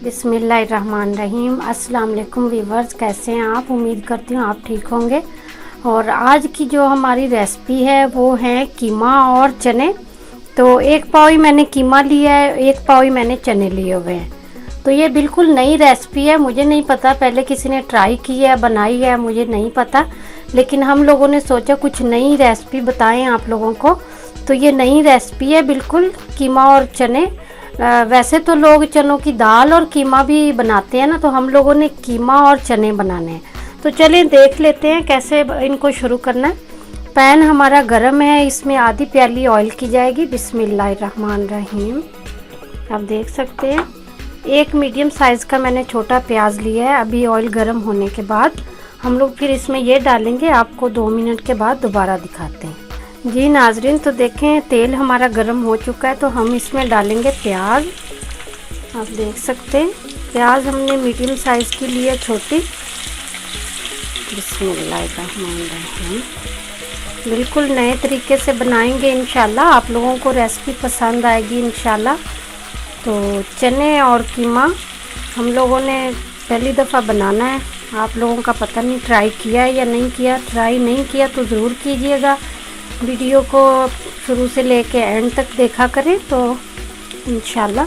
बिस्मिल्लाहिर्रहमानिर्रहीम। अस्सलाम वालेकुम वीवर्स, कैसे हैं आप? उम्मीद करती हूँ आप ठीक होंगे। और आज की जो हमारी रेसिपी है वो है कीमा और चने। तो एक पाव ही मैंने कीमा लिया है, एक पाव ही मैंने चने लिए हुए हैं। तो ये बिल्कुल नई रेसिपी है, मुझे नहीं पता पहले किसी ने ट्राई की है बनाई है, मुझे नहीं पता। लेकिन हम लोगों ने सोचा कुछ नई रेसिपी बताएं आप लोगों को। तो ये नई रेसिपी है बिल्कुल, कीमा और चने। वैसे तो लोग चनों की दाल और कीमा भी बनाते हैं ना, तो हम लोगों ने कीमा और चने बनाने हैं। तो चलिए देख लेते हैं कैसे इनको शुरू करना है। पैन हमारा गरम है, इसमें आधी प्याली ऑयल की जाएगी। बिस्मिल्लाहिर्रहमानिर्रहीम। आप देख सकते हैं एक मीडियम साइज़ का मैंने छोटा प्याज लिया है। अभी ऑयल गरम होने के बाद हम लोग फिर इसमें ये डालेंगे, आपको 2 मिनट के बाद दोबारा दिखाते हैं। जी नाजरीन, तो देखें तेल हमारा गर्म हो चुका है, तो हम इसमें डालेंगे प्याज। आप देख सकते हैं प्याज हमने मीडियम साइज़ की ली है, छोटी। बिस्मिल्लाहिर्रहमानिर्रहीम। बिल्कुल नए तरीके से बनाएंगे इंशाल्लाह, आप लोगों को रेसिपी पसंद आएगी इंशाल्लाह। तो चने और कीमा हम लोगों ने पहली दफ़ा बनाना है। आप लोगों का पता नहीं ट्राई किया है या नहीं किया। ट्राई नहीं किया तो ज़रूर कीजिएगा, वीडियो को शुरू से लेके एंड तक देखा करें तो इंशाल्लाह।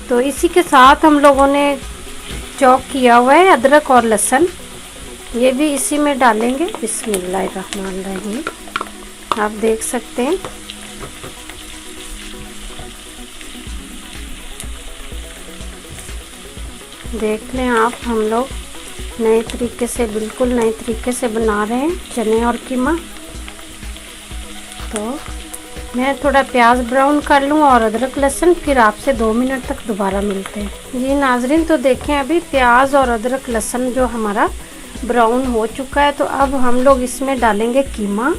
तो इसी के साथ हम लोगों ने चॉप किया हुआ है अदरक और लहसुन, ये भी इसी में डालेंगे। बिस्मिल्लाहिर्रहमानिर्रहीम। आप देख सकते हैं देख लें आप, हम लोग नए तरीके से, बिल्कुल नए तरीके से बना रहे हैं चने और कीमा। तो मैं थोड़ा प्याज ब्राउन कर लूँ और अदरक लहसुन, फिर आपसे 2 मिनट तक दोबारा मिलते हैं। जी नाजरीन, तो देखें अभी प्याज और अदरक लहसुन जो हमारा ब्राउन हो चुका है। तो अब हम लोग इसमें डालेंगे कीमा।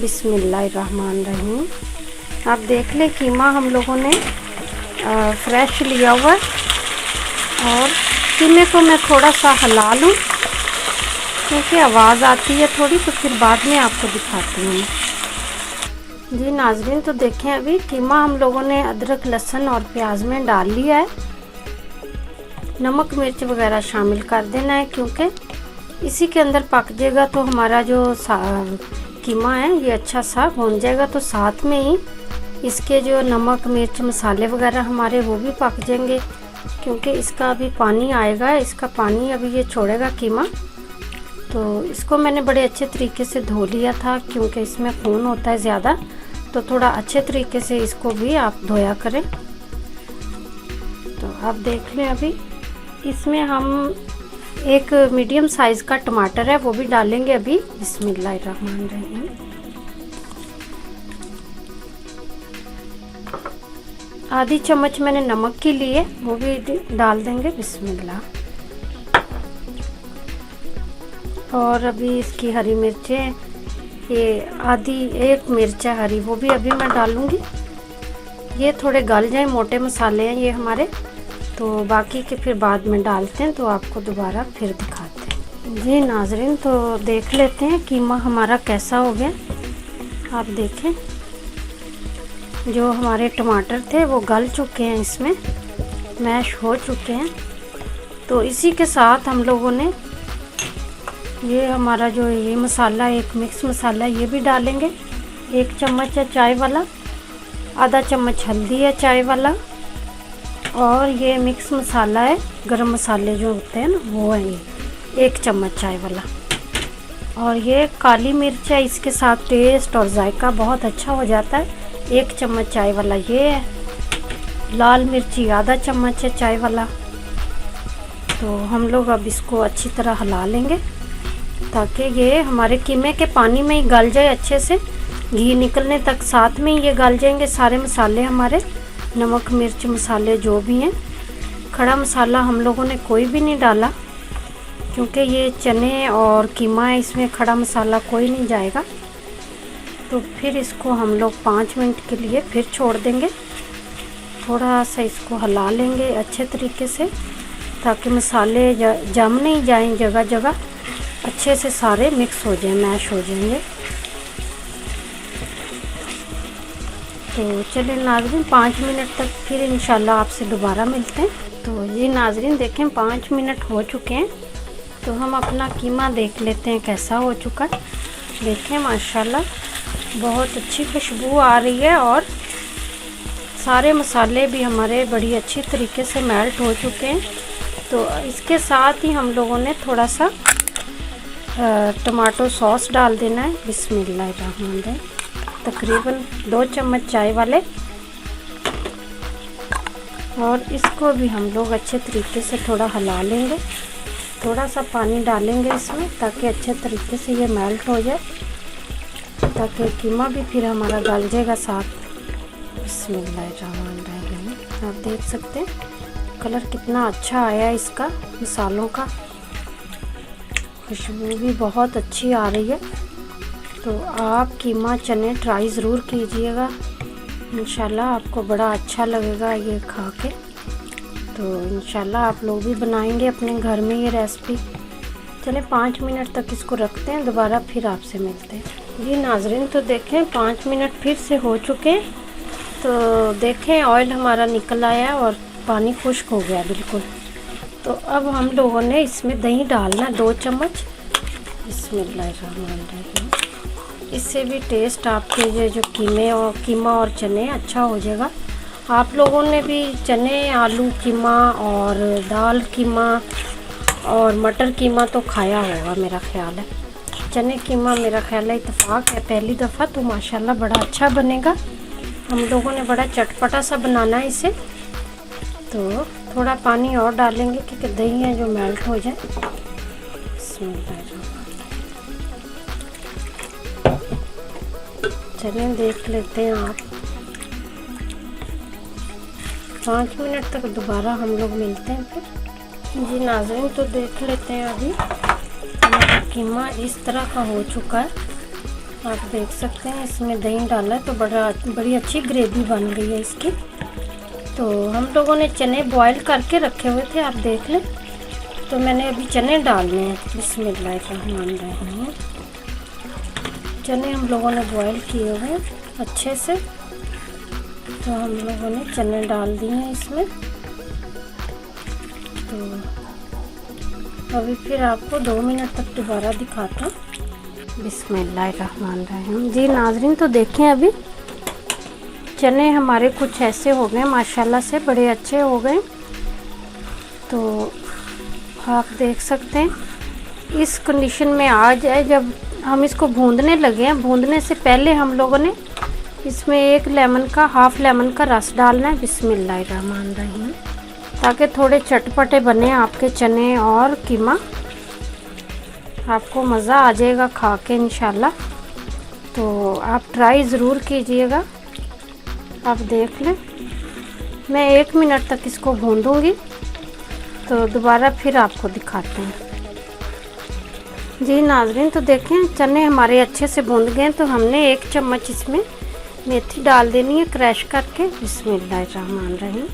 बिस्मिल्लाहिर्रहमानिर्रहीम। आप देख लें कीमा हम लोगों ने फ्रेश लिया हुआ है। और कीमे को मैं थोड़ा सा हिला लूँ क्योंकि आवाज़ आती है थोड़ी, तो फिर बाद में आपको दिखाती हूँ। जी नाजरीन, तो देखें अभी कीमा हम लोगों ने अदरक लहसुन और प्याज में डाल लिया है। नमक मिर्च वगैरह शामिल कर देना है क्योंकि इसी के अंदर पक जाएगा तो हमारा जो कीमा है ये अच्छा सा भून जाएगा। तो साथ में ही इसके जो नमक मिर्च मसाले वगैरह हमारे वो भी पक जाएंगे, क्योंकि इसका अभी पानी आएगा, इसका पानी अभी ये छोड़ेगा कीमा। तो इसको मैंने बड़े अच्छे तरीके से धो लिया था क्योंकि इसमें खून होता है ज़्यादा, तो थोड़ा अच्छे तरीके से इसको भी आप धोया करें। तो आप देख लें अभी इसमें हम एक मीडियम साइज़ का टमाटर है वो भी डालेंगे अभी। बिस्मिल्लाहिर्रहमानिर्रहीम। आधी चम्मच मैंने नमक की ली है, वो भी डाल देंगे। बिस्मिल्लाह। और अभी इसकी हरी मिर्चें, ये आधी एक मिर्च है हरी, वो भी अभी मैं डालूँगी। ये थोड़े गल जाए, मोटे मसाले हैं ये हमारे, तो बाकी के फिर बाद में डालते हैं, तो आपको दोबारा फिर दिखाते हैं। जी नाजरीन, तो देख लेते हैं कीमा हमारा कैसा हो गया। आप देखें जो हमारे टमाटर थे वो गल चुके हैं, इसमें मैश हो चुके हैं। तो इसी के साथ हम लोगों ने ये हमारा जो ये मसाला, एक मिक्स मसाला, ये भी डालेंगे। 1 चम्मच है चाय वाला, आधा चम्मच हल्दी है चाय वाला, और ये मिक्स मसाला है, गरम मसाले जो होते हैं ना वो है ये 1 चम्मच चाय वाला। और ये काली मिर्च है, इसके साथ टेस्ट और जायका बहुत अच्छा हो जाता है। 1 चम्मच चाय वाला ये है। लाल मिर्ची आधा चम्मच है चाय वाला। तो हम लोग अब इसको अच्छी तरह हिला लेंगे ताकि ये हमारे कीमे के पानी में ही गल जाए अच्छे से, घी निकलने तक साथ में ये गल जाएंगे सारे मसाले हमारे, नमक मिर्च मसाले जो भी हैं। खड़ा मसाला हम लोगों ने कोई भी नहीं डाला क्योंकि ये चने और कीमा है, इसमें खड़ा मसाला कोई नहीं जाएगा। तो फिर इसको हम लोग 5 मिनट के लिए फिर छोड़ देंगे। थोड़ा सा इसको हिला लेंगे अच्छे तरीके से ताकि मसाले जम नहीं जाएं, जगह जगह अच्छे से सारे मिक्स हो जाएं, मैश हो जाएंगे। तो चलिए नाज़रीन 5 मिनट तक फिर इंशाल्लाह आपसे दोबारा मिलते हैं। तो ये नाजरीन देखें 5 मिनट हो चुके हैं। तो हम अपना कीमा देख लेते हैं कैसा हो चुका है। देखें माशाल्लाह बहुत अच्छी खुशबू आ रही है और सारे मसाले भी हमारे बड़ी अच्छी तरीके से मेल्ट हो चुके हैं। तो इसके साथ ही हम लोगों ने थोड़ा सा टमाटो सॉस डाल देना है। बिस्मिल्लाहिर्रहमानिर्रहीम, तकरीबन 2 चम्मच चाय वाले। और इसको भी हम लोग अच्छे तरीके से थोड़ा हिला लेंगे। थोड़ा सा पानी डालेंगे इसमें ताकि अच्छे तरीके से ये मेल्ट हो जाए, ताकि कीमा भी फिर हमारा गल जाएगा साथ। बिस्मिल्लाहिर्रहमानिर्रहीम, आप देख सकते हैं कलर कितना अच्छा आया इसका, मसालों का खुशबू भी बहुत अच्छी आ रही है। तो आप कीमा चने ट्राई ज़रूर कीजिएगा, इंशाल्लाह आपको बड़ा अच्छा लगेगा ये खा के। तो इंशाल्लाह आप लोग भी बनाएंगे अपने घर में ये रेसिपी। चले 5 मिनट तक इसको रखते हैं, दोबारा फिर आपसे मिलते हैं। जी नाजरीन, तो देखें 5 मिनट फिर से हो चुके हैं। तो देखें ऑयल हमारा निकल आया और पानी खुश्क हो गया बिल्कुल। तो अब हम लोगों ने इसमें दही डालना 2 चम्मच। बिस्मिल्लाहिर्रहमानिर्रहीम, इससे भी टेस्ट आपके ये जो कीमा और चने अच्छा हो जाएगा। आप लोगों ने भी चने आलू कीमा और दाल कीमा और मटर कीमा तो खाया होगा मेरा ख्याल है। चने कीमा मेरा ख्याल है इत्तेफाक है पहली दफ़ा, तो माशाल्लाह बड़ा अच्छा बनेगा। हम लोगों ने बड़ा चटपटा सा बनाना है इसे। तो थोड़ा पानी और डालेंगे क्योंकि दही है जो मेल्ट हो जाए। चलिए देख लेते हैं आप। 5 मिनट तक दोबारा हम लोग मिलते हैं फिर। जी नाज़रीन, तो देख लेते हैं अभी हमारा कीमा इस तरह का हो चुका है। आप देख सकते हैं इसमें दही डाला है तो बड़ी अच्छी ग्रेवी बन गई है इसकी। तो हम लोगों ने चने बॉईल करके रखे हुए थे, आप देख लें। तो मैंने अभी चने डालने हैं। बिस्मिल्लाहिर्रहमानिर्रहीम, चने हम लोगों ने बॉईल किए हुए हैं अच्छे से। तो हम लोगों ने चने डाल दिए हैं इसमें। तो अभी फिर आपको 2 मिनट तक दोबारा दिखाता हूँ। बिस्मिल्लाहिर्रहमानिर्रहीम। जी नाजरीन, तो देखें अभी चने हमारे कुछ ऐसे हो गए माशाल्लाह से, बड़े अच्छे हो गए। तो आप देख सकते हैं इस कंडीशन में आ जाए जब हम इसको भूनने लगे हैं। भूनने से पहले हम लोगों ने इसमें हाफ लेमन का रस डालना है। बिस्मिल्लाहिर्रहमानिर्रहीम, ताकि थोड़े चटपटे बने आपके चने और कीमा। आपको मज़ा आ जाएगा खा के इंशाल्लाह। तो आप ट्राई ज़रूर कीजिएगा। आप देख लें, मैं 1 मिनट तक इसको भून दूँगी, तो दोबारा फिर आपको दिखाते हैं। जी नाजरीन, तो देखें चने हमारे अच्छे से भून गए। तो हमने 1 चम्मच इसमें मेथी डाल देनी है क्रश करके। बिस्मिल्लाहिर्रहमानिर्रहीम,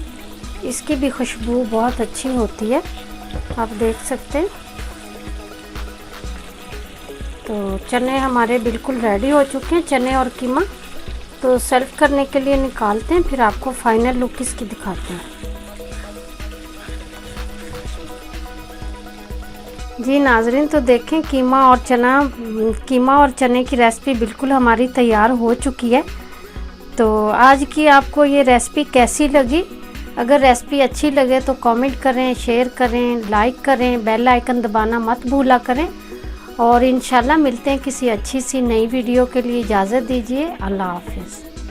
इसकी भी खुशबू बहुत अच्छी होती है, आप देख सकते हैं। तो चने हमारे बिल्कुल रेडी हो चुके हैं, चने और कीमा। तो सर्व करने के लिए निकालते हैं, फिर आपको फाइनल लुक इसकी दिखाते हैं। जी नाजरीन, तो देखें कीमा और चने की रेसिपी बिल्कुल हमारी तैयार हो चुकी है। तो आज की आपको ये रेसिपी कैसी लगी? अगर रेसिपी अच्छी लगे तो कमेंट करें, शेयर करें, लाइक करें, बेल आइकन दबाना मत भूला करें। और इंशाल्लाह मिलते हैं किसी अच्छी सी नई वीडियो के लिए। इजाज़त दीजिए, अल्लाह हाफिज़।